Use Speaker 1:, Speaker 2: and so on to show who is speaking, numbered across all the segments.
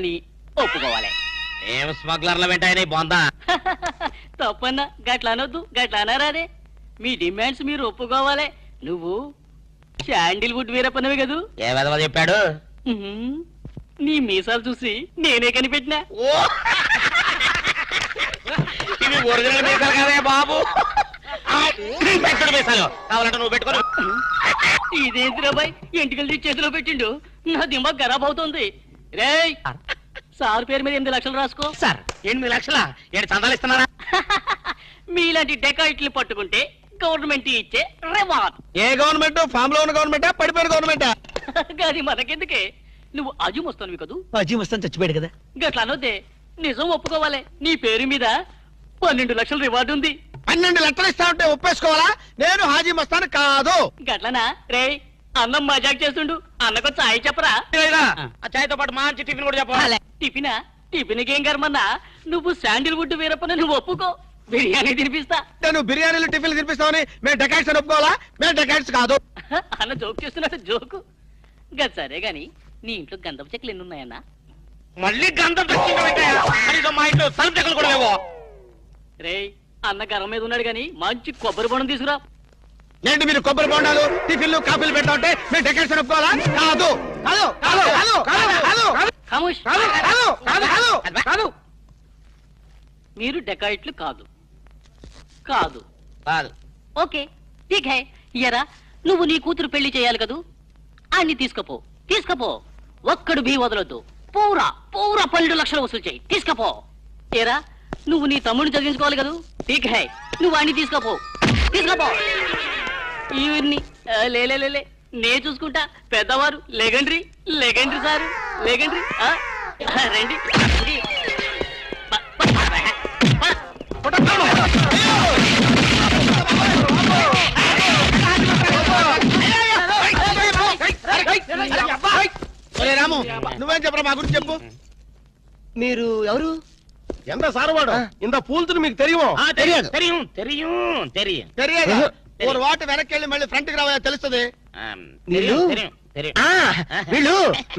Speaker 1: ఒప్పుకోవాలి.
Speaker 2: ఏం స్మగ్లర్ల వెంటాయని బొందా
Speaker 1: తప్పన్నా గట్లా అనొద్దు, గట్లా అనారాదే. మీ డిమాండ్స్ మీరు ఒప్పుకోవాలి. నువ్వు శాండిల్వుడ్ వీరప్పనవి కదూ.
Speaker 2: ఏ విధవ చెప్పాడు?
Speaker 1: నీ మీసాలు చూసి నేనే కనిపెట్టినా.
Speaker 2: ఇవి ఒరిజినల్ మీసాలు కదే బాబు. పెట్టడు మీసాలు కావాలంటే నువ్వు పెట్టుకో.
Speaker 1: ఇదేంటి రాబాయ్, ఎంటికలు తీసి చేతిలో పెట్టిండు. నా దిమాగ్ ఖరాబ్ అవుతుంది. రేయ్, సార్ పేరు మీద 8 లక్షలు రాసుకో.
Speaker 2: సార్ 8 లక్షల ఏడు చందాలు ఇస్తున్నారా?
Speaker 1: మీలాంటి డెకాయిట్లు పట్టుకుంటే గవర్నమెంట్ ఇచ్చే రివార్డ్.
Speaker 3: ఏ గవర్నమెంట్? ఫామ్ లో ఉన్న గవర్నమెంటా, పడిపోయిన గవర్నమెంటా?
Speaker 1: అది మనకెందుకే, నువ్వు అజు వస్తాను కదూ.
Speaker 3: అజీ వస్తాను చచ్చిపోయాడు కదా.
Speaker 1: గట్లా అనొద్దే, నిజం ఒప్పుకోవాలి. నీ పేరు మీద 12 లక్షల రివార్డు ఉంది.
Speaker 3: 12 లక్షలు ఇస్తా ఉంటే ఒప్పేసుకోవాలా? నేను హాజీ మస్తాను కాదు.
Speaker 1: గట్లనా? రే, అన్నం మజాక్ చేస్తుండు. అన్నకు చాయ్ చెప్పరా?
Speaker 2: ఆ చాయ్తో పాటు మంచి టిఫిన్ కూడా చెప్పాలి.
Speaker 1: టిఫినా? టిఫిన్కి ఏం కర్మన్నా, నువ్వు శాండిల్వుడ్ వీరప్పని నువ్వు ఒప్పుకో, బిర్యానీ తినిపిస్తా.
Speaker 3: నేను బిర్యానీలు టిఫిన్లు తినిపిస్తామని మేము డెకాట్స్ అని ఒప్పుకోవాలా? మేము డెకాట్స్ కాదు.
Speaker 1: అన్న జోక్ చేస్తున్నాడు, జోకు. గది సరే గాని, నీ ఇంట్లో గంధపు చెక్కలు ఎన్ని ఉన్నాయన్నా?
Speaker 2: మళ్ళీ గంధం తెచ్చిందో మా ఇంట్లో తలుపు చెక్కలు కూడా లేవో.
Speaker 1: రే, అన్న గరం మీద ఉన్నాడు గాని మంచి కొబ్బరి బొండం తీసుకురా.
Speaker 3: ఏంటి మీరు కొబ్బరి బొండాలు టిఫిన్లు కాఫీలు పెట్టా ఉంటే మేము డెకాట్స్ అని ఒప్పుకోవాలా? కాదు కాదు కాదు కాదు కాదు కాదు
Speaker 1: ఖమోష్.
Speaker 3: కాదు కాదు కాదు కాదు.
Speaker 1: మీరు డెకాయిట్లు కాదు. కాదు
Speaker 2: కాదు.
Speaker 1: ఓకే, ఠీక్ హై. ఇయరా, నువ్వు నీ కూతురు పెళ్లి చేయాలి కదూ. అన్ని తీసుకపో, తీసుకపో. ఒక్కడు భీ వదలొద్దు. పూరా పూరా 12 లక్షలు వసూలు చేయి, తీసుకపో. ఏరా, నువ్వు నీ తమ్ముడిని చదివించుకోవాలి కదూ. ఠీక్ హై, నువ్వు అన్ని తీసుకపో, తీసుకపో. ఇవన్నీ లేలే నే చూసుకుంటా. పెద్దవారు లెగండ్రీ లెగండ్రీ సార్, లెగండ్రీ. రండి రండి.
Speaker 3: రాము, నువ్వేం చెప్పరా మా గురించి చెప్పు.
Speaker 4: మీరు ఎవరు?
Speaker 3: ఎంత సారవాడు ఇంత పూల్తుని మీకు తెలియమో?
Speaker 2: తెలియదు తెలియం తెలియం తెలియం
Speaker 3: తెలియదు. ఒక వాటి వెనక్కి వెళ్ళి మళ్ళీ ఫ్రంట్ కి రావా తెలుస్తుంది.
Speaker 4: వీళ్ళు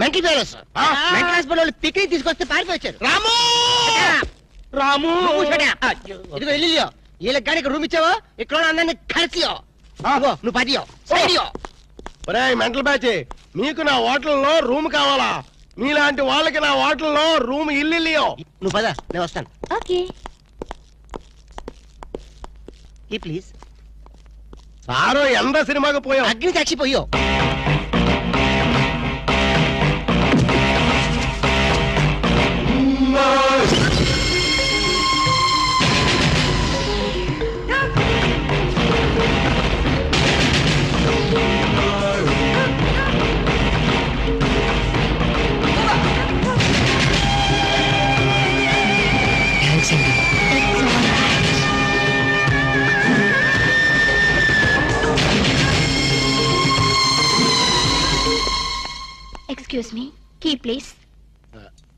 Speaker 4: మెంటల్ పేరెంట్స్. మెంటల్ హాస్పిటల్ వాళ్ళు పిక్నిక్ తీసుకొస్తే పారిపోయారు.
Speaker 3: రాము
Speaker 2: రాము
Speaker 4: ఇదిగో వెళ్ళియో, వీళ్ళకి కానీ రూమ్ ఇచ్చావో ఇక్కడ అందరినీ కలిసియో. నువ్వు పదియో సైడియో.
Speaker 3: మెంటల్ బ్యాచ్, మీకు నా హోటల్లో రూమ్ కావాలా? మీలాంటి వాళ్ళకి నా హోటల్లో రూమ్ ఇల్లు.
Speaker 4: నువ్వు పద, నేను వస్తాను.
Speaker 5: ఓకే.
Speaker 4: ఈ ప్లీజ్.
Speaker 3: సారో ఎంత సినిమాకి పోయాం.
Speaker 4: అగ్ని సాక్షిపోయో.
Speaker 5: Excuse me, key please.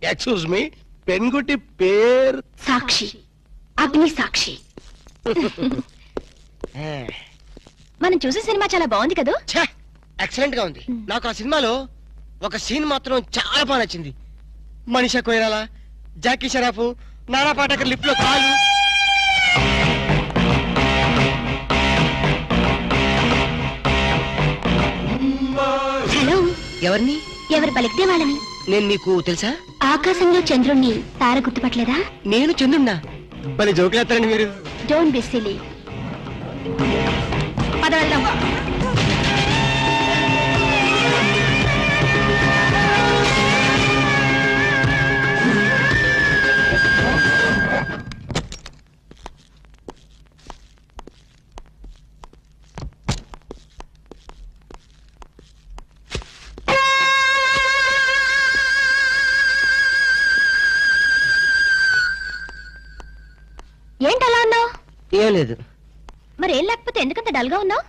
Speaker 3: Excuse me, పెన్గుటి పేరు
Speaker 5: సాక్షి, అగ్ని సాక్షి. మనం చూసే సినిమా చాలా బాగుంది కదా.
Speaker 4: ఎక్సలెంట్ గా ఉంది. నాకు ఆ సినిమాలో ఒక సీన్ మాత్రం చాలా బాగా నచ్చింది. మనీషా కొయిరాలా, జాకీ షరాఫ్, నానా పాటకర్ లిప్ లో కాలు.
Speaker 5: హలో,
Speaker 4: ఎవరిని?
Speaker 5: ఎవరు పలికితే వాళ్ళని.
Speaker 4: నేను నీకు తెలుసా?
Speaker 5: ఆకాశంలో చంద్రుణ్ణి తార గుర్తుపట్టలేదా?
Speaker 4: నేను చంద్రున్నా. మరి జోకులేస్తారండి మీరు.
Speaker 5: Don't be silly. పద వెళ్దాం. ఏంటలా ఉన్నావు?
Speaker 4: ఏం లేదు.
Speaker 5: మరేం లేకపోతే ఎందుకంత డల్ గా ఉన్నావు?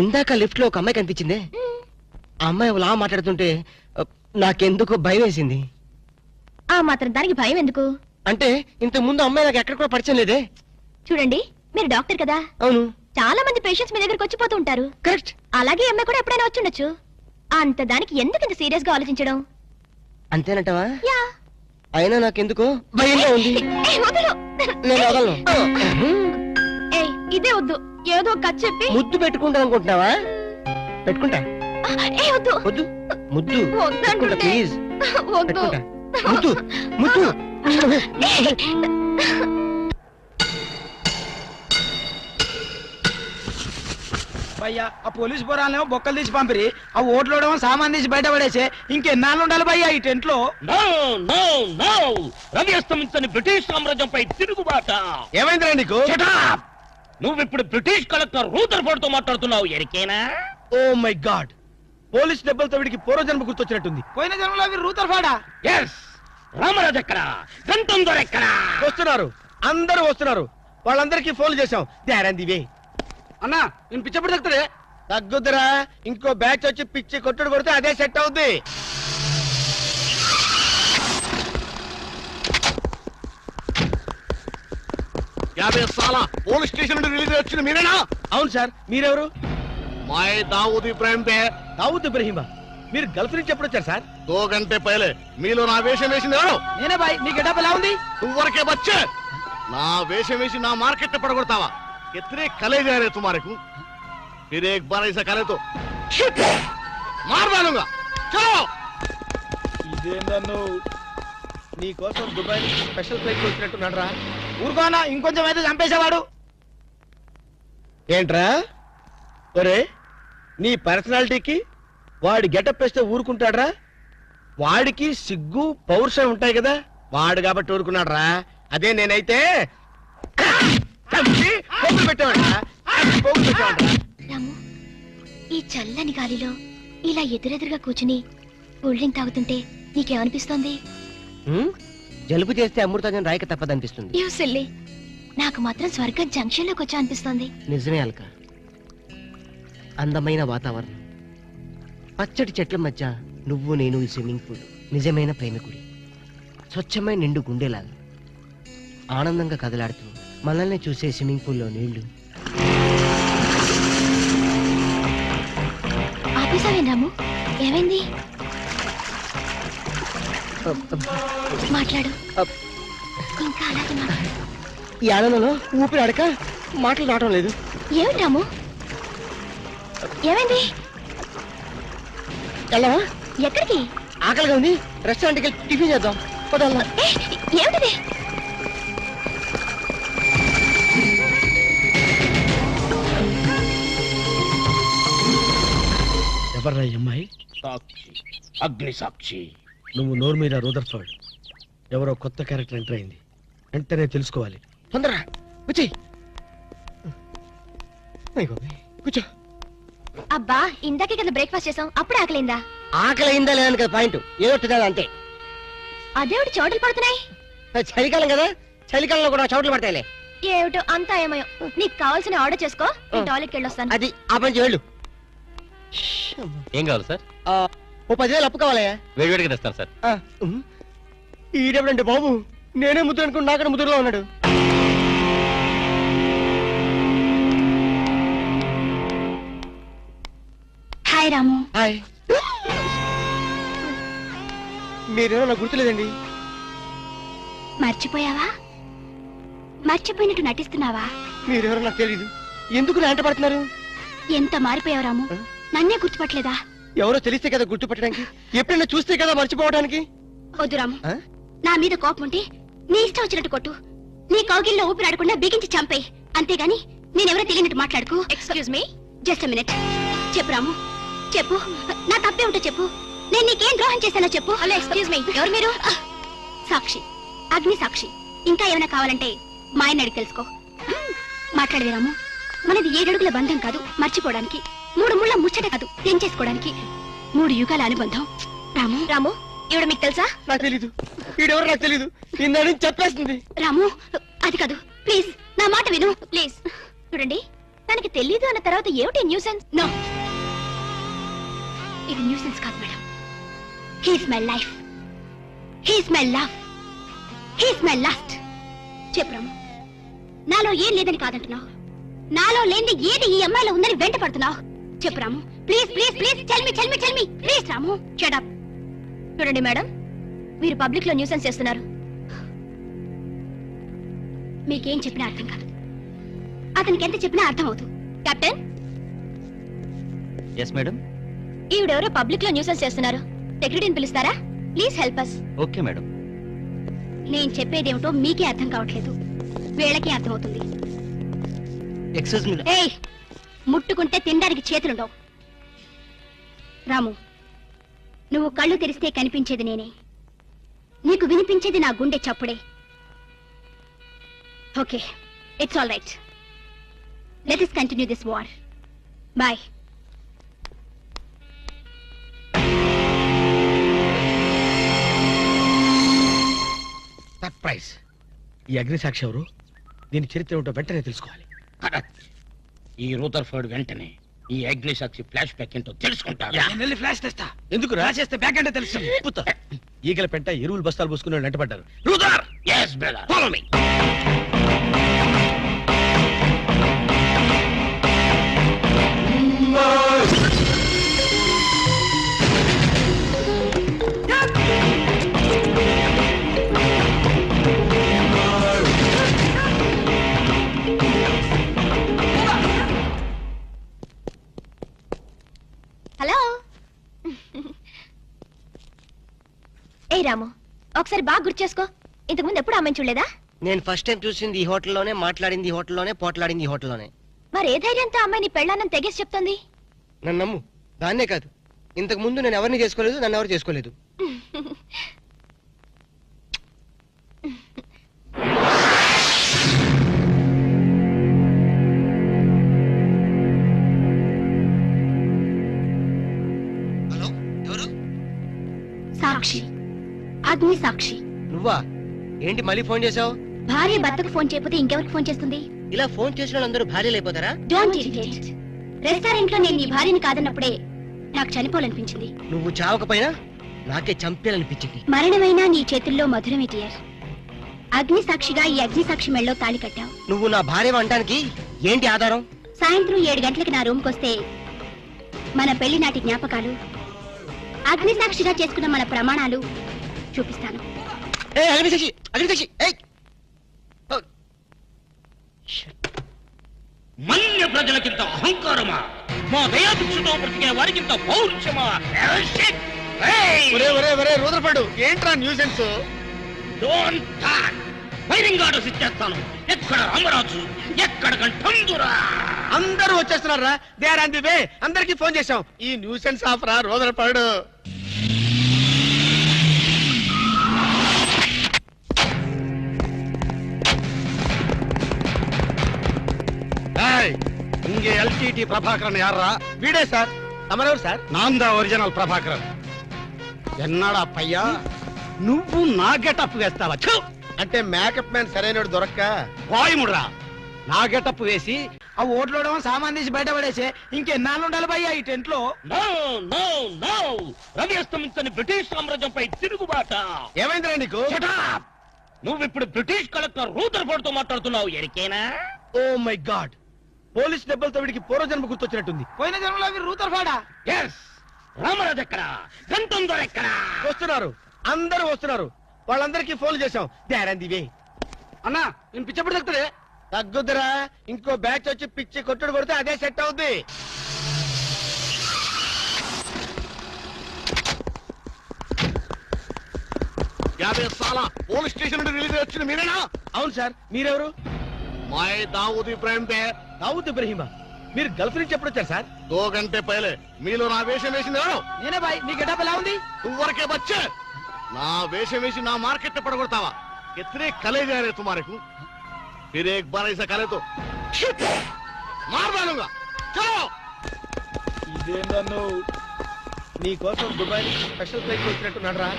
Speaker 4: ఇందాక లిఫ్ట్ లో ఒక అమ్మాయి కనిపించింది. ఆ అమ్మాయి అలా మాట్లాడుతుంటే నాకెందుకో భయం వేసింది.
Speaker 5: ఆ మాత్రం దానికి భయం ఎందుకు?
Speaker 4: అంటే ఇంతకు ముందు అమ్మాయి నాకు ఎక్కడ కూడా పరిచయం లేదే.
Speaker 5: చూడండి, మీరు డాక్టర్ కదా.
Speaker 4: అవును.
Speaker 5: చాలా మంది పేషెంట్స్ మీ దగ్గరకు వచ్చిపోతూ ఉంటారు.
Speaker 4: కరెక్ట్.
Speaker 5: అలాగే అమ్మాయి కూడా ఎప్పుడైనా వచ్చుండొచ్చు. అంత దానికి ఎందుకు ఇంత సీరియస్ గా ఆలోచించడం?
Speaker 4: అంతేనంటవా?
Speaker 5: యా.
Speaker 4: అయినా నాకెందుకో భయంగా ఉంది.
Speaker 5: ఏయ్, వదలు.
Speaker 4: నేను వదలను.
Speaker 5: ఏయ్, ఇదే వద్దు. ఏదో కథ చెప్పి
Speaker 4: ముద్దు పెట్టుకుంటా అనుకుంటున్నావా? పెట్టుకుంటా.
Speaker 5: ఏ వద్దు.
Speaker 4: వద్దు. ముద్దు
Speaker 5: వద్దు
Speaker 4: పెట్టుకుంటా
Speaker 5: అంటుంటే.
Speaker 4: ప్లీజ్.
Speaker 5: వద్దు.
Speaker 4: పెట్టుకుంటా. ముద్దు ముద్దు.
Speaker 3: భయ్యా ఆ పోలీస్ పోరాలేమో బొక్కలు తీసి పంపిరి, ఆ ఓట్లోడేమో సామాన్ తీసి బయట పడేసే. ఇంకెన్నాళ్ళు ఉండాలి భయ్యా ఈ టెంట్ లో?
Speaker 2: నో నో నో రవి అస్తమించని బ్రిటిష్ సామ్రాజ్యంపై తిరుగుబాట.
Speaker 3: ఏమైందిరా నీకు?
Speaker 2: Shut up! నువ్విప్పుడు బ్రిటిష్ కలెక్టర్ రూదర్ఫోర్డ్ తో మాట్లాడుతున్నావు. ఎరికేనా?
Speaker 3: ఓ మై గాడ్, పోలీస్ దెబ్బలతో వీడికి పూర్వజన్మ గుర్తొచ్చినట్టుంది. పోయిన జన్మలో అవి రూతర్ఫాడా?
Speaker 2: ఎస్. రామరాజు ఎక్కడా? గంటం దొర ఎక్కడా?
Speaker 3: వస్తున్నారు, అందరూ వస్తున్నారు. వాళ్ళందరికీ ఫోన్ చేశాం. They are on the way. అన్నా నేను పిచ్చప్పుడు తగ్గుతాడే. తగ్గుద్దురా, ఇంకో బ్యాచ్ వచ్చి పిచ్చి కొట్టుడు కొడితే అదే సెట్ అవుద్ది.
Speaker 6: పోలీస్ స్టేషన్ నుండి రిలీజ్ వచ్చిన మీరేనా?
Speaker 3: అవును సార్, మీరెవరు?
Speaker 6: मैं दाऊद इब्राहिम पे
Speaker 3: దావుద్ ఇబ్రహీమా. మీరు గల్ఫ్ నుంచి ఎప్పుడు వచ్చారు సార్?
Speaker 6: 2 घंटे पहले మీలో నా వేషం వేసింది ఎవరు?
Speaker 3: నేనే బాయ్. మీ గెటప్ ఎలా ఉంది?
Speaker 6: నువ్వరకే బచ్చే నా వేషం వేసి నా మార్కెట్ పడగొడతావా? कितने कले जा रहे तुम्हारे को? फिर एक बार ऐसा करे तो मार डालूंगा. चलो.
Speaker 3: ఇదేందన్ను నీ కోసం దుబాయ్ నుంచి స్పెషల్ ఫ్లైట్ వచ్చినట్టున్నాడు రా. ఊరుకోనా, ఇంకొంచెం అయితే చంపేసేవాడు. ఏంట్రా ఒరే, నీ పర్సనాలిటీకి వాడి గెటప్ వేస్తే ఊరుకుంటాడ్రా? వాడికి సిగ్గు పౌరుషం ఉంటాయి కదా, వాడు కాబట్టి ఊరుకున్నాడు రా. అదే నేనైతే చంపి పోగులు పెట్టేవాడ్రా. పోగులు పెట్టేవాడ్రా.
Speaker 5: రాము, ఈ చల్లని గాలిలో ఇలా ఎదురెదురుగా కూర్చుని కూల్ డ్రింక్ తాగుతుంటే నీకేమనిపిస్తోంది?
Speaker 4: జలుబు చేస్తే అమృతాజన్ రాయక తప్పదనిపిస్తుంది.
Speaker 5: You silly. నాకు మాత్రం స్వర్గం జంక్షన్ లోకి వచ్చా అనిపిస్తోంది.
Speaker 4: నిజమే అల్క. అందమైన వాతావరణం, పచ్చటి చెట్ల మధ్య నువ్వు నేను ఈ స్విమ్మింగ్ పూల్. నిజమైన ప్రేమికుడి, స్వచ్ఛమైన నిండు గుండెలాగా ఆనందంగా కదలాడుతూ మనల్ని చూసే స్విమ్మింగ్ పూల్లో నీళ్లు.
Speaker 5: ఆపేసావేం రాము? ఏమైంది? మాట్లాడు. ఇంకా అలాగే మాట్లాడు.
Speaker 4: ఈ ఆనందంలో ఊపిరి అడక మాటలు రావడం లేదు.
Speaker 5: ఏమిటి రాము? ఏమైంది?
Speaker 4: వెళ్ళవా?
Speaker 5: ఎక్కడికి?
Speaker 4: ఆకలిగా ఉంది, రెస్టారెంట్కి వెళ్ళి టిఫిన్ చేద్దాం. పదల్లా.
Speaker 5: ఏమిటిది?
Speaker 3: ఎవర్రా ఈ అమ్మాయి?
Speaker 2: సాక్షి, అగ్ని సాక్షి.
Speaker 3: నువ్వు నోరు మీద రూదర్ఫర్డ్. ఎవరో కొత్త క్యారెక్టర్ ఎంటర్ అయింది, వెంటనే తెలుసుకోవాలి.
Speaker 4: తొందరగా వచ్చి కూర్చో.
Speaker 5: అబ్బా, ఇందాకే కదా బ్రేక్ఫాస్ట్ చేసాం, అప్పుడు ఆకలిందా?
Speaker 4: ఆకలి అయిందా లేదని కదా పాయింట్, ఏదో తినాలి అంతే.
Speaker 5: అదేవిటి చోటలు పడుతున్నాయి.
Speaker 4: చలికాలం కదా, చలికాలంలో కూడా చోట్లు పడతాయిలే.
Speaker 5: ఏమిటో అంతా ఏమయో. నీకు కావాల్సిన ఆర్డర్ చేసుకో, నేను టాయిలెట్కి వెళ్ళొస్తాను.
Speaker 4: అది ఆ పని చేయాలి.
Speaker 2: ఏం కావాలి సార్?
Speaker 4: ఓ 10,000 అప్పు కావాలయ్యా.
Speaker 2: వేడివేడిగా తెస్తాను సార్.
Speaker 4: ఈడెవడండి బాబు, నేనే ముద్దు అనుకుని నాకడ ముద్దులో ఉన్నాడు.
Speaker 5: హాయ్ రాము.
Speaker 4: హాయ్. మీరేమో నాకు గుర్తులేదండి.
Speaker 5: మర్చిపోయావా? మర్చిపోయినట్టు నటిస్తున్నావా?
Speaker 4: మీరెవరో నాకు తెలీదు. ఎందుకు నా వెంట పడుతున్నారు?
Speaker 5: ఎంత మారిపోయావు రాము, నన్నే గుర్తుపట్టలేదా?
Speaker 4: ఎవరో తెలిస్తే కదా గుర్తుపట్టడానికి, ఎప్పుడైనా చూస్తే కదా మర్చిపోవడానికి.
Speaker 5: వద్దు రాము,
Speaker 4: ఆ?
Speaker 5: నా మీద కోపం ఉంటే నీ ఇష్టం వచ్చినట్టు కొట్టు, నీ కౌగిల్లో ఊపిరాడకుండా బిగించి చంపేయి. అంతేగాని నేనెవరో తెలియనట్టు మాట్లాడుకు. Excuse me, just minute. చెప్పు రాము, చెప్పు. నా తప్పే ఉంటే చెప్పు. నేను నీకేం ద్రోహం చేశానో చెప్పు. హలో, ఎక్స్క్యూజ్ మీ, ఎవరు మీరు? సాక్షి, అగ్ని సాక్షి. ఇంకా ఏమైనా కావాలంటే మా ఆయన అడిగి తెలుసుకో. మాట్లాడేది రాము, మనది 7 అడుగుల బంధం కాదు మర్చిపోవడానికి, 3 ముళ్ళ ముచ్చట కాదు తెంచేసుకోవడానికి, 3 యుగాల అనుబంధం. రాము, రాము, ఇవిడ మీకు తెలుసా?
Speaker 4: నాకు తెలీదు. ఈడెవరో నాకు తెలీదు. ఇందని చెప్పేస్తుంది.
Speaker 5: రాము, అది కాదు, ప్లీజ్ నా మాట విను, ప్లీజ్. చూడండి, తనకి తెలీదు అన్న తర్వాత ఏమిటి న్యూసెన్స్? నో, ఇది న్యూసెన్స్ కాదు madam. He's my life, he's my love, he's my last. చెప్పు రాము, నాలో ఏం లేదని కాదంటున్నావు, నాలో లేని ఏది ఈ అమ్మాయిలో ఉందని వెంట పడుతున్నావు. చెప్పు Ramu, please please please, tell me please Ramu. Shut up. చూడండి మేడం, మీరు పబ్లిక్ లో న్యూసెన్స్ చేస్తున్నారు. మీకేం చెప్పినా అర్థం కాదు, అతనికి ఎంత చెప్పినా అర్థం అవుతుంది. Captain,
Speaker 4: yes madam.
Speaker 5: ఈవిడెవరో పబ్లిక్ లో న్యూసెన్స్ చేస్తున్నారు. సెక్రటరీని పిలుస్తారా? Please help us.
Speaker 4: Okay madam.
Speaker 5: నేను చెప్పేదేమిటో మీకే అర్థం కావట్లేదు, వీళ్ళకి అర్థమవుతుంది.
Speaker 4: Excuse me.
Speaker 5: ఏయ్, ముట్టుకుంటే తినడానికి చేతులుండవు. రాము, నువ్వు కళ్ళు తెరిస్తే కనిపించేది నేనే, నీకు వినిపించేది నా గుండె చప్పుడే. Okay, it's all right. Let us continue this war. Bye.
Speaker 3: Surprise. ఈ అగ్నిసాక్షి ఎవరు? దీని చరిత్ర ఏమిటో వెంటనే తెలుసుకోవాలి.
Speaker 2: ఈ రూదర్ఫర్డ్ వెంటనే ఈ అగ్ని సాక్షి ఫ్లాష్ బ్యాక్ ఏంటో తెలుసుకుంటాడు.
Speaker 3: ఫ్లాష్ తెస్తా. ఎందుకు రాసేస్తే బ్యాక్ అంటే తెలుసు. ఈగల పెంట ఎరువులు బస్తాలు పోసుకుని వెంటపడ్డారు.
Speaker 2: రూదర్, yes brother, follow me.
Speaker 5: Hello. ఏ రాము, ఒకసారి బాగా గుర్తు చేసుకో. ఇంతకుముందు ఎప్పుడు అమ్మాయిని చూడలేదా?
Speaker 4: నేను ఫస్ట్ టైం చూసింది ఈ హోటల్లోనే, మాట్లాడింది ఈ హోటల్లోనే, పోట్లాడింది ఈ హోటల్లోనే.
Speaker 5: మరి ఏ ధైర్యంతో అమ్మాయిని పెళ్ళానని తెగేసి చెప్తుంది?
Speaker 4: నన్ను నమ్ము. దాన్నే కాదు, ఇంతకు ముందు నేను ఎవరిని చేసుకోలేదు, నన్ను ఎవరు చేసుకోలేదు. హలో, ఎవరు?
Speaker 5: సాక్షి, అగ్ని సాక్షి.
Speaker 4: నువ్వా? ఏంటి మళ్ళీ ఫోన్ చేసావు?
Speaker 5: భార్య భర్తకు ఫోన్ చేయకపోతే ఇంకెవరికి ఫోన్ చేస్తుంది?
Speaker 4: ఇలా ఫోన్ చేసిన వాళ్ళందరూ భార్యలు అయిపోతారా?
Speaker 5: Don't irritate. రెస్టారెంట్ లో నేను నీ భార్యని కాదన్నప్పుడే నాకు చనిపోవాలనిపించింది.
Speaker 4: నువ్వు చావకపోయినా నాకే చంపేయాలనిపించింది.
Speaker 5: మరణమైనా నీ చేతుల్లో మధురమే డియర్. అగ్ని సాక్షిగా ఈ అగ్ని సాక్షి మెళ్ళలో తాళి కట్టావు.
Speaker 4: నువ్వు నా భార్య అనడానికి ఏంటి ఆధారం?
Speaker 5: సాయంత్రం 7 గంటలకి నా రూమ్కి వస్తే మన పెళ్లి నాటి జ్ఞాపకాలు, అగ్ని సాక్షిగా చేసుకున్న మన ప్రమాణాలు చూపిస్తాను.
Speaker 2: మన్య ప్రజలకింత అహంకారమా? మా దయాభిక్షతో బ్రతికే వారికింత పౌరుషమా?
Speaker 6: రూదర్ఫర్డ్, ఏంట్రా nuisance?
Speaker 2: Don't talk. Firing orders ఇచ్చేస్తాను. ఎక్కడ రామరాజు, ఎక్కడ కంఠందురా?
Speaker 3: అందరూ వచ్చేస్తున్నారా? They are on the way. అందరికి ఫోన్ చేశాం. ఈ న్యూసెన్స్ ఆఫ్ రా రూదర్ఫర్డ్.
Speaker 6: இங்க எல்டிடி பிரபாகரன் யாரா?
Speaker 3: వీడే సార్. తమరెవరు సార్?
Speaker 6: நான் தான் ఒరిజినల్ ప్రభాకరన్. ఎన్నాడా పయ్యా, నువ్వు నా గెటప్ వేస్తావా?
Speaker 3: అంటే మేకప్ మ్యాన్ సరైనడు దొరక్క
Speaker 6: వాయుముడ్రా. నా గెటప్ వేసి ఆ ఓట్లోడేమో సామాన్ తీసి బయటపడేసే ఇంకెన్నాళ్ళు ఉండాలి భయ్యా ఈ టెంట్ లో?
Speaker 2: No no no. రవి అస్తమించని బ్రిటిష్ సామ్రాజ్యంపై తిరుగుబాట.
Speaker 3: ఏమైందిరా నీకు?
Speaker 2: Shut up! నువ్విప్పుడు బ్రిటిష్ కలెక్టర్ రూదర్ఫర్డ్ తో మాట్లాడుతున్నావు. ఎరికేనా?
Speaker 3: ఓ మై గాడ్, పోలీస్ దెబ్బలతో వీడికి పూర్వజన్మ గుర్తొచ్చినట్టుంది.
Speaker 6: పోయిన జన్మలో రూదర్ఫర్డా?
Speaker 2: ఎస్. రామరాజు ఎక్కడా? గంతందర ఎక్కడా?
Speaker 3: వస్తున్నారు, అందరూ వస్తున్నారు. వాళ్ళందరికీ ఫోన్ చేశాం. They are on the way.
Speaker 6: అన్నా నేను పిచ్చప్పుడు తగ్గుతుంది.
Speaker 3: తగ్గుద్దురా, ఇంకో బ్యాచ్ వచ్చి పిచ్చి కొట్టుడు కొడితే అదే సెట్ అవుద్ది.
Speaker 6: యాభై సాలా పోలీస్ స్టేషన్ నుండి రిలీజ్ వచ్చిన మీరేనా?
Speaker 3: అవును సార్. మీరెవరు?
Speaker 6: మై దావూద్ ఇబ్రాహిం దే.
Speaker 3: దావూద్ ఇబ్రహీమా? మీరు గల్ఫ్ నుంచి ఎప్పుడు వచ్చారు సార్?
Speaker 6: 2 గంటే పైలే. మీలో నా వేషం వేసింది ఎవరు?
Speaker 3: నేనే బాయ్. నీ గెటప్ ఎలా ఉంది?
Speaker 6: నువ్వరకే బచ్చే. నా వేషం వేసి నా మార్కెట్ పడగొడతావా? ఎత్రే కలే जा रहे तुम्हारे को? फिर एक बार ऐसा करे तो मार डालूंगा. चलो.
Speaker 3: ఇదేందన్ను నీ కోసం దుబాయ్ నుంచి స్పెషల్ ఫ్లైట్ వచ్చినట్టున్నాడు రా.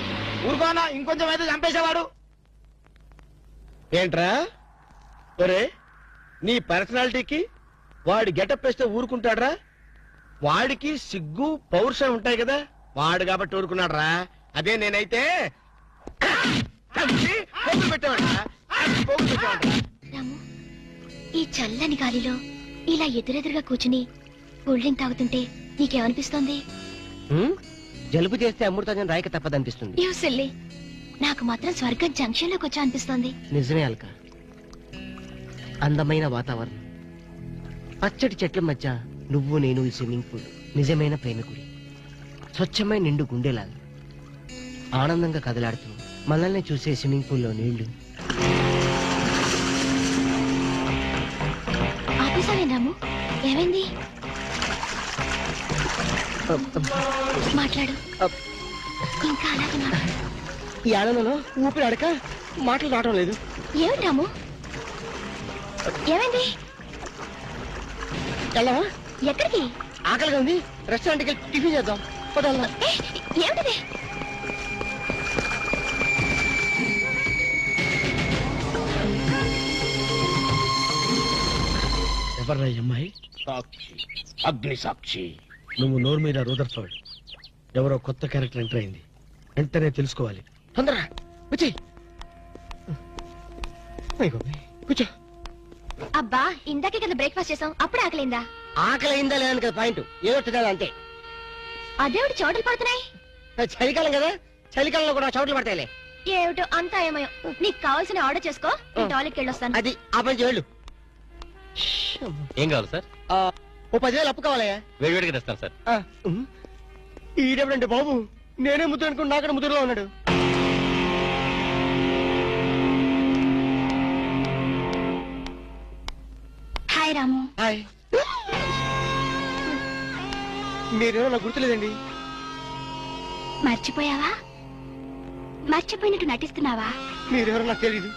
Speaker 6: ఊరుకోనా, ఇంకొంచెం అయితే చంపేసేవాడు.
Speaker 3: ఏంట్రా ఒరే, నీ పర్సనాలిటీకి వాడి గెటప్ వేస్తే ఊరుకుంటాడ్రా? వాడికి సిగ్గు పౌరుషం ఉంటాయి కదా, వాడు కాబట్టి ఊరుకున్నాడు రా. అదే నేనైతే పోగులు పెట్టేవాడ్రా. పోగులు పెట్టేవాడ్రా.
Speaker 5: రాము, ఈ చల్లని గాలిలో ఇలా ఎదురెదురుగా కూర్చుని కూల్ డ్రింక్ తాగుతుంటే నీకేమనిపిస్తోంది?
Speaker 4: జలుబు చేస్తే అమృతాజన్ రాయక తప్పదనిపిస్తుంది.
Speaker 5: You silly. నాకు మాత్రం స్వర్గం జంక్షన్ లోకి వచ్చా అనిపిస్తోంది.
Speaker 4: నిజమే అల్క. అందమైన వాతావరణం, పచ్చటి చెట్ల మధ్య నువ్వు నేను ఈ స్విమ్మింగ్ పూల్ నిజమైన ప్రేమికుడి. స్వచ్ఛమైన నిండు గుండెలాగా ఆనందంగా కదలాడుతూ మనల్ని చూసే స్విమ్మింగ్ పూల్లో నీళ్లు.
Speaker 5: ఆపేసావే రాము, ఏమైంది? మాట్లాడు, ఇంకా అలాగే మాట్లాడు.
Speaker 4: ఈ ఆనందంలో ఊపిరి అడక మాటలు రావడం లేదు.
Speaker 5: ఏమిటి రాము, ఏమైంది?
Speaker 4: వెళ్ళవా?
Speaker 5: ఎక్కడికి?
Speaker 4: ఆకలిగా ఉంది, రెస్టారెంట్కి వెళ్ళి టిఫిన్ చేద్దాం. పదల్లా.
Speaker 5: ఏమిటిది?
Speaker 3: ఎవర్రా ఈ అమ్మాయి?
Speaker 2: సాక్షి, అగ్ని సాక్షి.
Speaker 3: నువ్వు నోరు మీద రూదర్ఫర్డ్. ఎవరో కొత్త క్యారెక్టర్ ఎంటర్ అయింది, వెంటనే తెలుసుకోవాలి.
Speaker 4: తొందరగా వచ్చి కూర్చో.
Speaker 5: అబ్బా, ఇందాకే కదా బ్రేక్ఫాస్ట్ చేసాం, అప్పుడే ఆకలిందా?
Speaker 4: ఆకలి అయిందా లేదని కదా పాయింట్, ఏదో తినాలి అంతే.
Speaker 5: అదేవిటి చోటలు పడుతున్నాయి.
Speaker 4: చలికాలం కదా, చలికాలంలో కూడా చోట్లు పడతాయిలే.
Speaker 5: ఏమిటో అంతా ఏమయో. నీకు కావాల్సిన ఆర్డర్ చేసుకో, నేను టాయిలెట్కి వెళ్ళొస్తాను.
Speaker 4: అది ఆ పని వెళ్ళు.
Speaker 2: ఏం కావాలి సార్?
Speaker 4: ఓ 10,000 అప్పు కావాలయ్యా.
Speaker 2: వేడివేడిగా తెస్తాను సార్.
Speaker 4: ఈడెవడంటే బాబు, నేనే ముద్దు అనుకుని నాకడ ముద్దులో ఉన్నాడు.
Speaker 5: హాయ్ రాము.
Speaker 4: హాయ్. మీరేమో నాకు గుర్తులేదండి.
Speaker 5: మర్చిపోయావా? మర్చిపోయినట్టు నటిస్తున్నావా?
Speaker 4: మీరెవరో నాకు తెలియదు,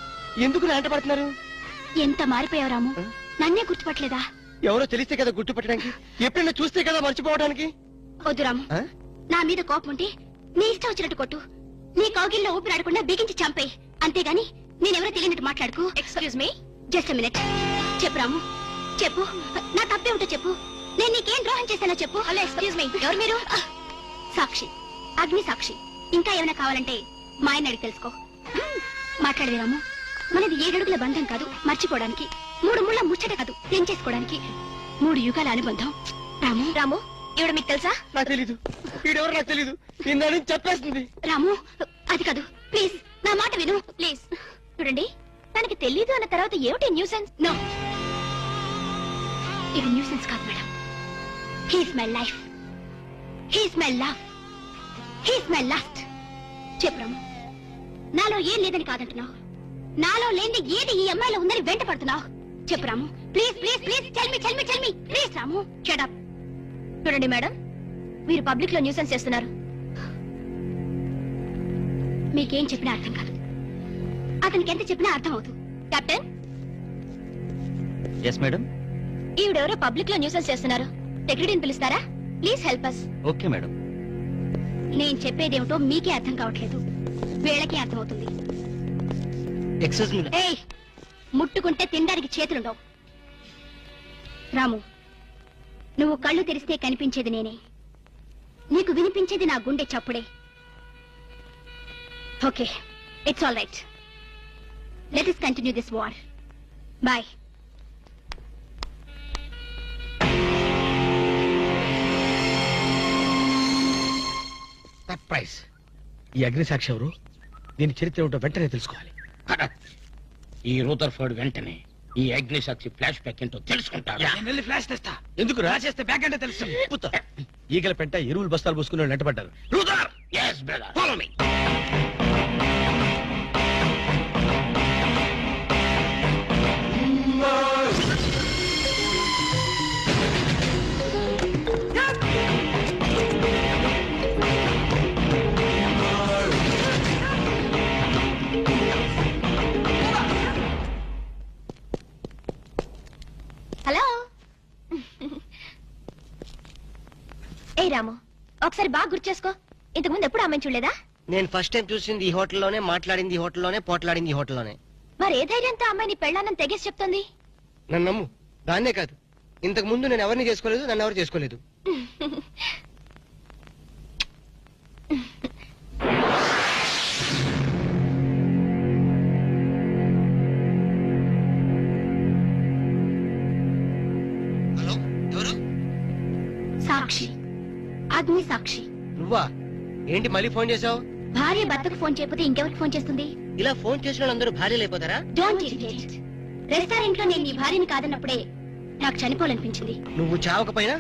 Speaker 4: ఎందుకు నా వెంట పడుతున్నారు?
Speaker 5: ఎంత మారిపోయావు రాము, నన్నే గుర్తుపట్టలేదా?
Speaker 4: ఎవరో తెలిస్తే కదా గుర్తుపట్టడానికి, ఎప్పుడైనా చూస్తే కదా మర్చిపోవడానికి.
Speaker 5: వద్దు రాము, నా మీద కోపం ఉంటే నీ ఇష్టం వచ్చినట్టు కొట్టు, నీ కౌగిల్లో ఊపిరాడకుండా బిగించి చంపేయి. అంతేగాని నేనెవరో తెలియనట్టు మాట్లాడుకు. Excuse me, just minute. చెప్పు రాము, చెప్పు, నా తప్పేమిటో చెప్పు. నేను నీకేం ద్రోహం చేశానో చెప్పు. హలో, ఎక్స్క్యూజ్ మీ, ఎవరు మీరు? సాక్షి, అగ్ని సాక్షి. ఇంకా ఏమైనా కావాలంటే మా ఆయన అడిగి తెలుసుకో. మాట్లాడేది రాము, మనది 7 అడుగుల బంధం కాదు మర్చిపోవడానికి, 3 ముళ్ళ ముచ్చట కాదు తెంచేసుకోవడానికి, 3 యుగాల అనుబంధం. రాము, రాము, ఇవిడ మీకు తెలుసా?
Speaker 4: నాకు తెలీదు, ఈడెవరో నాకు తెలీదు, నిన్న చెప్పేస్తుంది.
Speaker 5: రాము, అది కాదు, ప్లీజ్ నా మాట విను, ప్లీజ్. చూడండి, తనకి తెలీదు అన్న తర్వాత ఏమిటి న్యూసెన్స్? నో, ఇది న్యూసెన్స్ కాదు madam. He's my life, he's my love, he's my last. చెప్పు రాము, నాలో ఏం లేదని కాదంటున్నావు, నాలో లేని ఏది ఈ అమ్మాయిలో ఉందని వెంట పడుతున్నావు. చెప్పు Ramu, please please please, tell me please. Ramu, shut up. చూడండి మేడం, మీరు పబ్లిక్ లో న్యూసెన్స్ చేస్తున్నారు. మీకేం చెప్పినా అర్థం కాదు, అతనికి ఎంత చెప్పినా అర్థం అవుతుంది. కెప్టెన్.
Speaker 2: Yes madam.
Speaker 5: ఈవిడెవరో పబ్లిక్ లో న్యూసెన్స్ చేస్తున్నారు, సెక్రటరీని పిలుస్తారా? Please help us.
Speaker 2: Okay madam.
Speaker 5: నేను చెప్పేదేమిటో మీకే అర్థం కావట్లేదు, వీళ్ళకే అర్థం అవుతుంది.
Speaker 4: Excuse me.
Speaker 5: ఏయ్, ముట్టుకుంటే తినడానికి చేతులుండవు. రాము, నువ్వు కళ్ళు తెరిస్తే కనిపించేది నేనే, నీకు వినిపించేది నా గుండె చప్పుడే. Okay, it's all right. Let us continue this war. Bye.
Speaker 3: Surprise. ఈ అగ్ని సాక్షి ఎవరు? దీని చరిత్ర ఏమిటో వెంటనే తెలుసుకోవాలి.
Speaker 2: ఈ రూదర్ఫర్డ్ వెంటనే ఈ అగ్ని సాక్షి ఫ్లాష్ బ్యాక్ ఏంటో తెలుసుకుంటాడు.
Speaker 3: ఫ్లాష్ తెస్తా. ఎందుకు చేస్తే బ్యాక్ అంటే తెలుసు. ఈగల పెంట ఎరువులు బస్తాలు పోసుకుని వెంటపడ్డారు.
Speaker 2: రూదర్, yes brother, follow me.
Speaker 5: Hello. ఏ రాము, ఒకసారి బాగా గుర్తు చేసుకో, ఇంతకుముందు ఎప్పుడు అమ్మాయిని చూడలేదా?
Speaker 4: నేను ఫస్ట్ టైం చూసింది ఈ హోటల్లోనే, మాట్లాడింది ఈ హోటల్లోనే, పోట్లాడింది ఈ హోటల్లోనే.
Speaker 5: మరి ఏ ధైర్యంతో అమ్మాయిని పెళ్ళానని తెగేసి చెప్తుంది?
Speaker 4: నన్ను నమ్ము, దాన్నే కాదు, ఇంతకు ముందు నేను ఎవరిని చేసుకోలేదు, నన్ను ఎవరు చేసుకోలేదు. హలో, ఎవరు?
Speaker 5: సాక్షి, అగ్ని సాక్షి.
Speaker 4: నువ్వా? ఏంటి మళ్ళీ ఫోన్ చేసావు?
Speaker 5: భార్య భర్తకు ఫోన్ చేయకపోతే ఇంకెవరికి ఫోన్ చేస్తుంది?
Speaker 4: ఇలా ఫోన్ చేసిన వాళ్ళందరూ భార్యలు అయిపోతారా?
Speaker 5: Don't irritate. రెస్టారెంట్ లో నేను నీ భార్యని కాదన్నప్పుడే నాకు చనిపోవాలనిపించింది.
Speaker 4: నువ్వు చావకపోయినా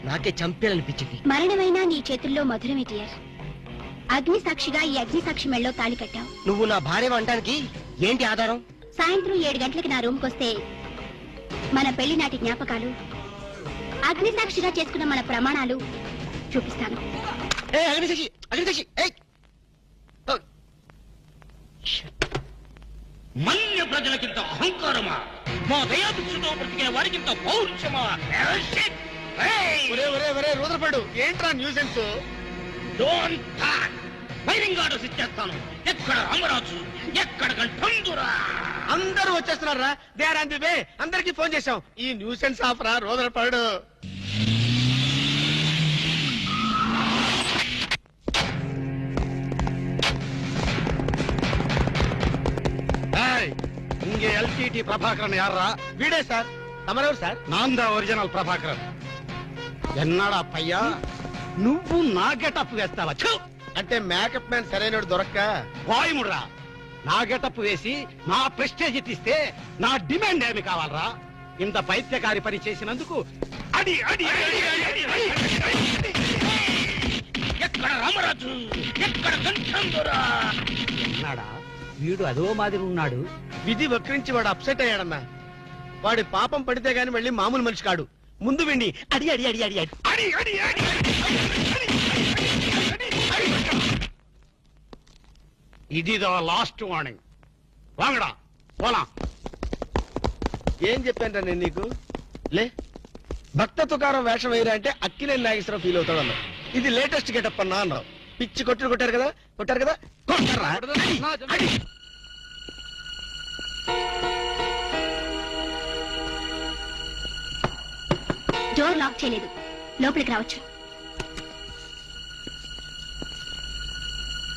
Speaker 4: నాకే చంపేయాలనిపించింది.
Speaker 5: మరణమైనా నీ చేతుల్లో మధురమే డియర్. అగ్ని సాక్షిగా ఈ అగ్ని సాక్షి మెళ్ళలో తాళి కట్టావు.
Speaker 4: నువ్వు నా భార్య అనడానికి ఏంటి ఆధారం?
Speaker 5: సాయంత్రం 7 గంటలకి నా రూమ్ కొస్తే మన పెళ్లి నాటి జ్ఞాపకాలు, అగ్ని సాక్షిగా చేసుకున్న మన ప్రమాణాలు చూపిస్తాను.
Speaker 4: అగ్నిసాక్షి
Speaker 2: మన్య ప్రజలకింత అహంకారమా? మా దయాభిక్షతో బ్రతికిన వారికింత పౌరుషమా?
Speaker 3: రూదరపడు ఏంట్రా nuisance?
Speaker 2: Don't talk. Firing orders ఇచ్చేస్తాను. ఎక్కడ రామరాజు, ఎక్కడ గంటందురా?
Speaker 3: అందరూ వచ్చేస్తున్నారా? They are on the way. అందరికి ఫోన్ చేశాం. ఈ న్యూసెన్స్ ఆఫ్ రా రూదరపడు.
Speaker 6: இங்கே எல்டிடி பிரபாகரன் யாரா?
Speaker 3: వీడే సార్. తమరెవరు సార్?
Speaker 6: நான் தான் ఒరిజినల్ ప్రభాకరన్. ఎన్నాడా పయ్యా నువ్వు నా గెటప్ వేస్తావా?
Speaker 3: అంటే మేకప్ మ్యాన్ సరైనడు దొరక్క
Speaker 6: వాయుముడ్రా. నా గెటప్ వేసి నా ప్రెస్టేజ్ తీస్తే నా డిమాండ్ ఏమి కావాలరా? ఇంత పైత్యకారి పని చేసినందుకు అడి అడి అడి అడి అడి అడి.
Speaker 2: ఎక్కడ రామరాజు, ఎక్కడ గంటందురా?
Speaker 6: ఎన్నాడా వీడు అదో మాదిరి ఉన్నాడు.
Speaker 3: విధి వక్రించి వాడు అప్సెట్ అయ్యాడన్నా. వాడి పాపం పడితే గాని మళ్ళీ మామూలు మనిషి కాడు. ముందు విండి అడి అడి అడి అడి అడి
Speaker 6: అడి అడి అడి ఇదిదో లాస్ట్ వార్నింగ్. వాంగడా పోలా.
Speaker 3: ఏం చెప్పాను నేను నీకు? లే, భక్త తుకారం వేషం వేయరా అంటే అక్కినే నాగేశ్వరం ఫీల్ అవుతాడు అన్నావు. ఇది లేటెస్ట్ గెటప్ అన్నా అన్నావు. పిచ్చి కొట్టారు కదా కొట్టారా? అడి.
Speaker 5: డోర్ లాక్ చేయలేదు, లోపలికి రావచ్చు.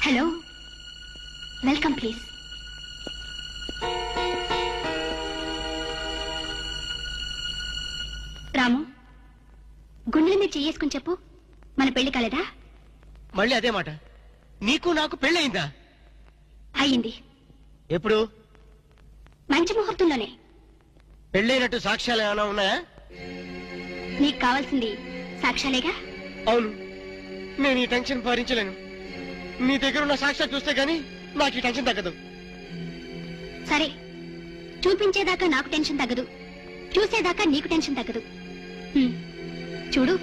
Speaker 5: Hello, welcome please. రాము, గుండెల మీద చేసుకుని చెప్పు, మన పెళ్లి కాలేదా?
Speaker 4: మళ్ళీ అదే మాట. నీకు నాకు పెళ్ళయిందా?
Speaker 5: అయ్యింది.
Speaker 4: ఎప్పుడు?
Speaker 5: మంచి ముహూర్తంలోనే.
Speaker 4: పెళ్ళైనట్టు సాక్ష్యాలు ఏమైనా ఉన్నాయా?
Speaker 5: నీకు కావాల్సింది సాక్ష్యాలేగా?
Speaker 4: అవును, నేను ఈ టెన్షన్ భరించలేను. నీ దగ్గర ఉన్న సాక్ష్యాలు చూస్తే గానీ నాకు ఈ టెన్షన్ తగ్గదు.
Speaker 5: సరే, చూపించేదాకా నాకు టెన్షన్ తగ్గదు, చూసేదాకా నీకు టెన్షన్ తగ్గదు. చూడు.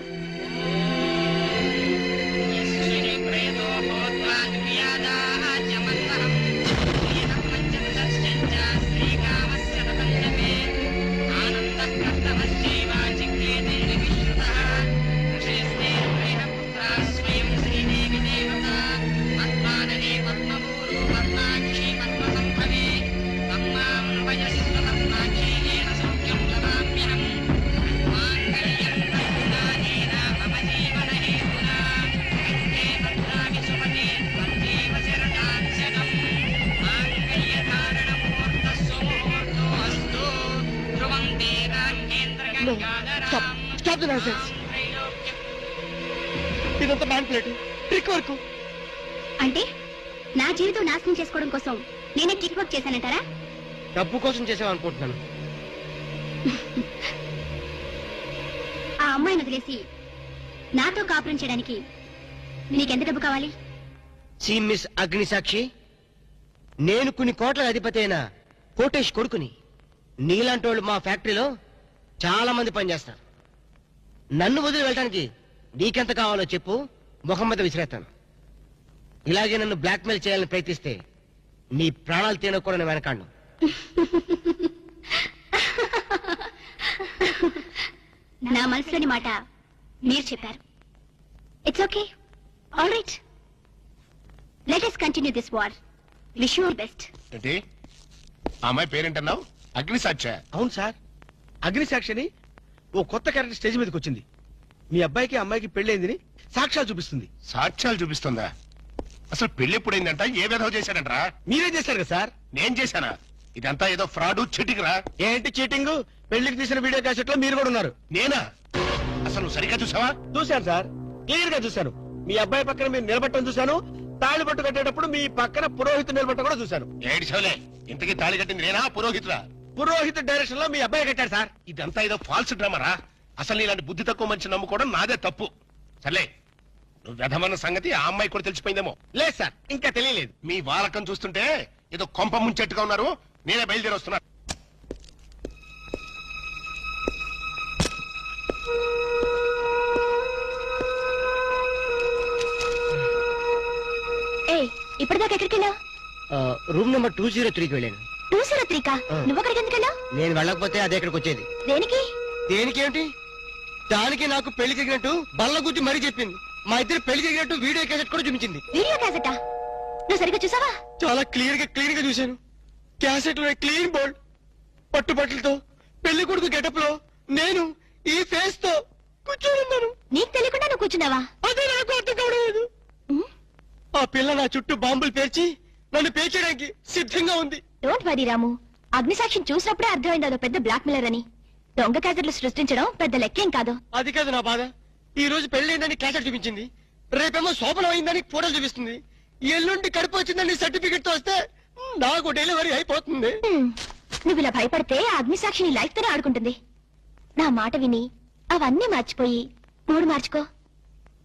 Speaker 4: Stop the nonsense. ఇదంతా మ్యాన్ ప్లేట్, ట్రిక్ వర్క్.
Speaker 5: అంటే నా జీవితం నాశనం చేసుకోవడం కోసం నేనే ట్రిక్ వర్క్ చేశానంటారా?
Speaker 4: డబ్బు కోసం చేసావనుకుంటున్నాను.
Speaker 5: ఆ అమ్మాయిని వదిలేసి నాతో కాపురం చేయడానికి నీకెంత డబ్బు కావాలి?
Speaker 4: సి మిస్ అగ్నిసాక్షి, నేను కొన్ని కోట్ల అధిపతి అయిన కోటేష్ కొడుకుని. నీలాంటి వాళ్ళు మా ఫ్యాక్టరీలో చాలా మంది పనిచేస్తారు. నన్ను వదిలి వెళ్ళడానికి నీకెంత కావాలో చెప్పు, ముఖం మీద విసిరేస్తాను. ఇలాగే నన్ను బ్లాక్మెయిల్ చేయాలని ప్రయత్నిస్తే నీ ప్రాణాలు తీయడం కూడా నేను వెనకాడను.
Speaker 5: నా మనసులోని మాట మీరు చెప్పారు. It's okay, all right. Let us continue this war. Wish you best.
Speaker 7: ఏంటి ఆ అమ్మాయి పేరేంటన్నావు? అగ్నిసాక్ష?
Speaker 3: అవును సార్, అగ్నిసాక్షిని ఓ కొత్త క్యారెక్టర్ స్టేజ్ మీదకి వచ్చింది. మీ అబ్బాయికి అమ్మాయికి పెళ్ళైందని సాక్ష్యాలు చూపిస్తుంది.
Speaker 7: సాక్ష్యాలు చూపిస్తుందా? అసలు పెళ్లి ఎప్పుడైందంట? ఏ విధవ చేశాడంటరా?
Speaker 3: మీరే చేశారు కదా సార్?
Speaker 7: నేను చేశానా? ఇదంతా ఏదో ఫ్రాడ్ చీటింగ్ రా.
Speaker 3: ఏంటి చీటింగ్? పెళ్లికి తీసిన వీడియో క్యాసెట్ లో మీరు కూడా ఉన్నారు.
Speaker 7: నేనా? అసలు నువ్వు సరిగ్గా చూసావా?
Speaker 3: చూశాను సార్, క్లియర్ గా చూశాను. మీ అబ్బాయి పక్కన మీరు నిలబట్టడం చూశాను, తాళి పట్టు కట్టేటప్పుడు మీ పక్కన పురోహితుడు నిలబట్ట కూడా చూశాను.
Speaker 7: ఏడిచోలే, ఇంతకీ తాళి కట్టింది నేనా పురోహితుడా?
Speaker 3: పురోహిత డైరెక్షన్ లో మీ అబ్బాయి కట్టాడు సార్.
Speaker 7: ఇదంతా ఏదో ఫాల్స్ డ్రామారా. అసలు ఇలాంటి బుద్ధి తక్కువ మనిషి నమ్ముకోవడం నాదే తప్పు. సర్లే, నువ్వు వ్యధమన్న సంగతి ఆ అమ్మాయి కూడా తెలిసిపోయిందేమో.
Speaker 3: లేదు సార్, ఇంకా తెలియలేదు.
Speaker 7: మీ వాలకం చూస్తుంటే ఏదో కొంప ముంచెట్టుగా ఉన్నారు. నేనే బయలుదేరి వస్తున్నా.
Speaker 5: ఏ ఇప్పటిదాకా ఎక్కడికి వెళ్ళావు?
Speaker 4: రూమ్ నెంబర్ 203కి వెళ్ళాను.
Speaker 5: 203కా? నువ్వు అక్కడికి ఎందుకు వెళ్ళావు?
Speaker 4: నేను వెళ్ళకపోతే అదే ఇక్కడికి వచ్చేది.
Speaker 5: దేనికి?
Speaker 4: దేనికేమిటి? దానికి నాకు పెళ్లి జరిగినట్టు బల్ల గుద్ది మరీ చెప్పింది. మా ఇద్దరు పెళ్లి జరిగినట్టు వీడియో క్యాసెట్ కూడా చూపించింది.
Speaker 5: వీడియో క్యాసెటా? నువ్వు సరిగ్గా చూసావా?
Speaker 4: చాలా క్లియర్ గా చూశాను. క్యాసెట్ లో క్లీన్ బోల్డ్, పట్టుబట్టలతో, పెళ్లి కొడుకు గెటప్ లో నేను ఈ ఫేస్ తో కూర్చొని ఉన్నాను.
Speaker 5: నీకు తెలియకుండా నువ్వు కూర్చున్నావా?
Speaker 4: అదే నాకు అర్థం కావడం లేదు. ఆ పిల్ల నా చుట్టూ బాంబులు పేర్చి నన్ను పేర్చడానికి సిద్ధంగా ఉంది.
Speaker 5: డోంట్ వరీ రాము, అగ్నిసాక్షిని చూసినప్పుడే అర్థమైంది అదో పెద్ద బ్లాక్ మెయిలర్ అని. దొంగ క్యాసెట్లు సృష్టించడం పెద్ద లెక్కేం కాదు.
Speaker 4: అది కాదు నా బాధ. ఈ రోజు పెళ్లి క్యాసెట్ చూపించింది, రేపేమో శోభనం అయిందని ఫోటోలు చూపిస్తుంది, ఎల్లుండి కడుపు వచ్చిందని సర్టిఫికెట్ తో వస్తే నాకు డెలివరీ అయిపోతుంది.
Speaker 5: నువ్వు ఇలా భయపడితే ఆ అగ్నిసాక్షిని లైఫ్ తోనే ఆడుకుంటుంది. నా మాట విని అవన్నీ మర్చిపోయి మూడు మార్చుకో.